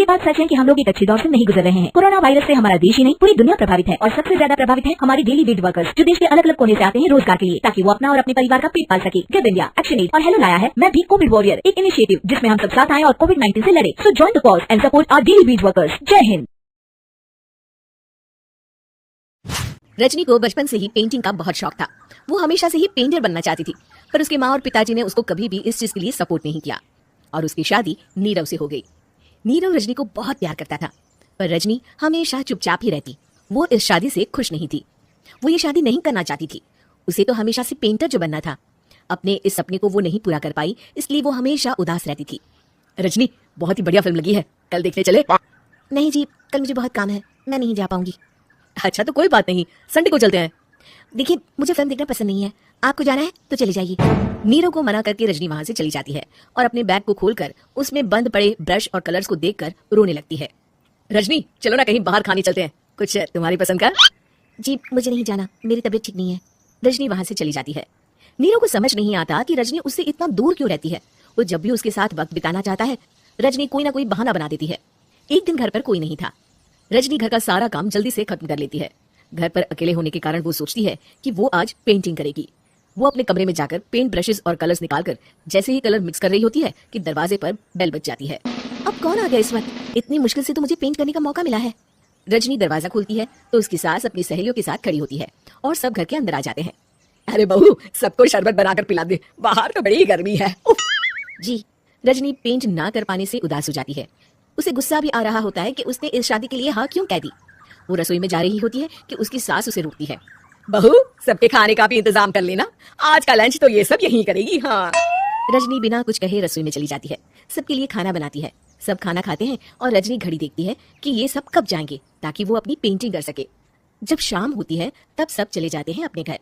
ये बात सच है कि हम लोग एक अच्छे दौर से नहीं गुजर रहे हैं। कोरोना वायरस से हमारा देश ही नहीं पूरी दुनिया प्रभावित है और सबसे ज्यादा प्रभावित है हमारे डेली वेज वर्कर्स जो देश के अलग अलग कोने से आते हैं रोजगार के लिए ताकि वो अपना और अपने परिवार का पेट पाल सके। गिव इंडिया, एक्शन एड और हेलो लाया है मैं भी कोविड वॉरियर, एक इनिशिएटिव जिसमें हम सब साथ आए और कोविड-19 से लड़े। So join the cause and support our daily wage workers. जय हिंद। रजनी को बचपन से ही पेंटिंग का बहुत शौक था। वो हमेशा से ही पेंटर बनना चाहती थी, पर उसके माँ और पिताजी ने उसको कभी भी इस चीज के लिए सपोर्ट नहीं किया और उसकी शादी नीरव से हो गई। नीरव रजनी को बहुत प्यार करता था, पर रजनी हमेशा चुपचाप ही रहती। वो इस शादी से खुश नहीं थी। वो ये शादी नहीं करना चाहती थी। उसे तो हमेशा से पेंटर जो बनना था। अपने इस सपने को वो नहीं पूरा कर पाई, इसलिए वो हमेशा उदास रहती थी। रजनी, बहुत ही बढ़िया फिल्म लगी है, कल देखने चले? नहीं जी, कल मुझे बहुत काम है, मैं नहीं जा पाऊंगी। अच्छा तो कोई बात नहीं, संडे को चलते हैं। देखिए, मुझे फिल्म देखना पसंद नहीं है, आपको जाना है तो चले जाइए। नीरव को मना करके रजनी वहां से चली जाती है और अपने बैग को खोलकर उसमें बंद पड़े ब्रश और कलर्स को देखकर रोने लगती है। रजनी, चलो ना कहीं बाहर खाने चलते हैं, कुछ तुम्हारी पसंद का। जी मुझे नहीं जाना, मेरी तबीयत ठीक नहीं है। रजनी वहां से चली जाती है। नीरव को समझ नहीं आता कि रजनी उससे इतना दूर क्यों रहती है। वो जब भी उसके साथ वक्त बिताना चाहता है, रजनी कोई ना कोई बहाना बना देती है। एक दिन घर पर कोई नहीं था। रजनी घर का सारा काम जल्दी से खत्म कर लेती है। घर पर अकेले होने के कारण वो सोचती है कि वो आज पेंटिंग करेगी। वो अपने कमरे में जाकर पेंट ब्रशेस और कलर्स निकालकर जैसे ही कलर मिक्स कर रही होती है कि दरवाजे पर बेल बज जाती है। अब कौन आ गया इस वक्त? इतनी मुश्किल से तो मुझे पेंट करने का मौका मिला है। रजनी दरवाजा खोलती है तो उसकी सास अपनी सहेलियों के साथ खड़ी होती है और सब घर के अंदर आ जाते हैं। अरे बहू, सबको शरबत बनाकर पिला दे, बाहर तो बड़ी गर्मी है। जी। रजनी पेंट ना कर पाने से उदास हो जाती है। उसे गुस्सा भी आ रहा होता है कि उसने इस शादी के लिए हाँ क्यों कह दी। वो रसोई में जा रही होती है कि उसकी सास उसे रोकती है। बहू, सबके खाने का भी इंतजाम कर लेना, आज का लंच तो ये सब यहीं करेगी। हाँ। रजनी बिना कुछ कहे रसोई में चली जाती है। सबके लिए खाना बनाती है। सब खाना खाते हैं और रजनी घड़ी देखती है कि ये सब कब जाएंगे ताकि वो अपनी पेंटिंग कर सके। जब शाम होती है तब सब चले जाते हैं अपने घर।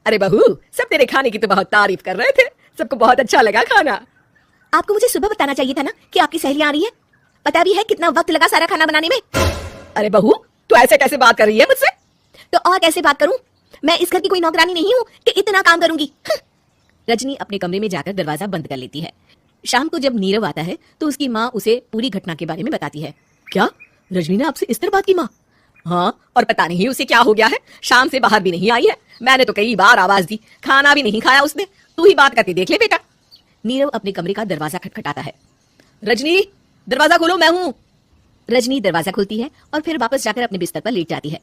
अरे बहू, सब तेरे खाने की तो बहुत तारीफ कर रहे थे, सबको बहुत अच्छा लगा खाना। आपको मुझे सुबह बताना चाहिए था ना कि आपकी सहेलियां आ रही है। पता भी है कितना वक्त लगा सारा खाना बनाने में। अरे बहू, तू ऐसे कैसे बात कर रही है मुझसे? तो और कैसे बात करूं? मैं इस घर की कोई नौकरानी नहीं हूं कि इतना काम करूंगी। रजनी अपने कमरे में जाकर दरवाजा बंद कर लेती है। शाम को जब नीरव आता है तो उसकी माँ उसे पूरी घटना के बारे में बताती है। क्या रजनी ने आपसे इस तरह बात की माँ? हाँ, और पता नहीं उसे क्या हो गया है, शाम से बाहर भी नहीं आई है। मैंने तो कई बार आवाज दी, खाना भी नहीं खाया उसने। तू ही बात करके देख ले बेटा। नीरव अपने कमरे का दरवाजा खटखटाता है। रजनी, दरवाजा खोलो, मैं हूँ। रजनी दरवाजा खोलती है और फिर वापस जाकर अपने बिस्तर पर लेट जाती है।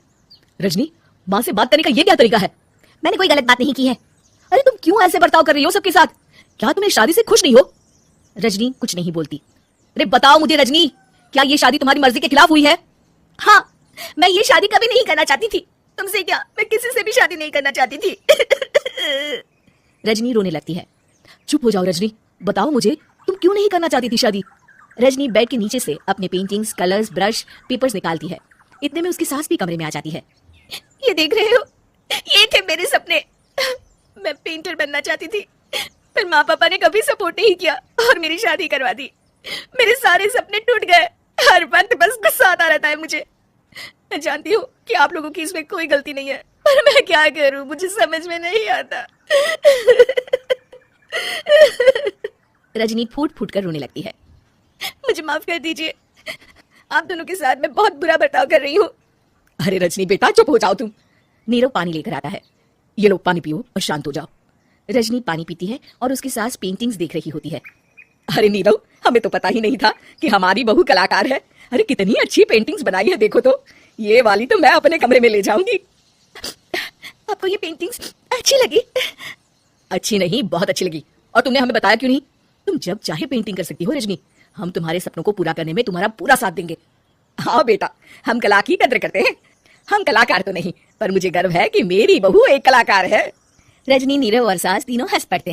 रजनी, माँ से बात करने का ये क्या तरीका है? मैंने कोई गलत बात नहीं की है। अरे तुम क्यों ऐसे बर्ताव कर रही हो सबके साथ? क्या तुम इस शादी से खुश नहीं हो? रजनी कुछ नहीं बोलती। अरे बताओ मुझे रजनी, क्या ये शादी तुम्हारी मर्जी के खिलाफ हुई है? हाँ, मैं ये शादी कभी नहीं करना चाहती थी। तुमसे क्या, मैं किसी से भी शादी नहीं करना चाहती थी। रजनी रोने लगती है। चुप हो जाओ रजनी, बताओ मुझे तुम क्यों नहीं करना चाहती थी शादी? रजनी बेड के नीचे से अपने पेंटिंग्स, कलर्स, ब्रश, पेपर्स निकालती है। इतने में उसकी सास भी कमरे में आ जाती है। ये देख रहे हो, ये थे मेरे सपने। मैं पेंटर बनना चाहती थी, पर माँ पापा ने कभी सपोर्ट नहीं किया और मेरी शादी करवा दी। मेरे सारे सपने टूट गए। हर वक्त बस गुस्सा आता रहता है मुझे। मैं जानती हूँ कि आप लोगों की इसमें कोई गलती नहीं है, पर मैं क्या करूँ, मुझे समझ में नहीं आता। रजनी फूट फूट कर रोने लगती है। मुझे माफ कर दीजिए, आप दोनों के साथ मैं बहुत बुरा बर्ताव कर रही हूँ। अरे रजनी बेटा, चुप हो जाओ तुम। नीरव पानी लेकर आता है। ये लो पानी पियो और शांत हो जाओ। रजनी पानी पीती है और उसकी सास पेंटिंग्स देख रही होती है। अरे नीरव, हमें तो पता ही नहीं था कि हमारी बहू कलाकार है। अरे कितनी अच्छी पेंटिंग्स बनाई है, देखो तो। ये वाली तो मैं अपने कमरे में ले जाऊंगी। आपको ये पेंटिंग्स अच्छी लगी? अच्छी नहीं, बहुत अच्छी लगी। और तुमने हमें बताया क्यों नहीं? तुम जब चाहे पेंटिंग कर सकती हो रजनी, हम तुम्हारे सपनों को पूरा करने में तुम्हारा पूरा साथ देंगे। हाँ बेटा, हम कला की कद्र करते हैं। हम कलाकार तो नहीं, पर मुझे गर्व है कि मेरी बहू एक कलाकार है। रजनी, नीरव और सास तीनों हंस पड़ते हैं।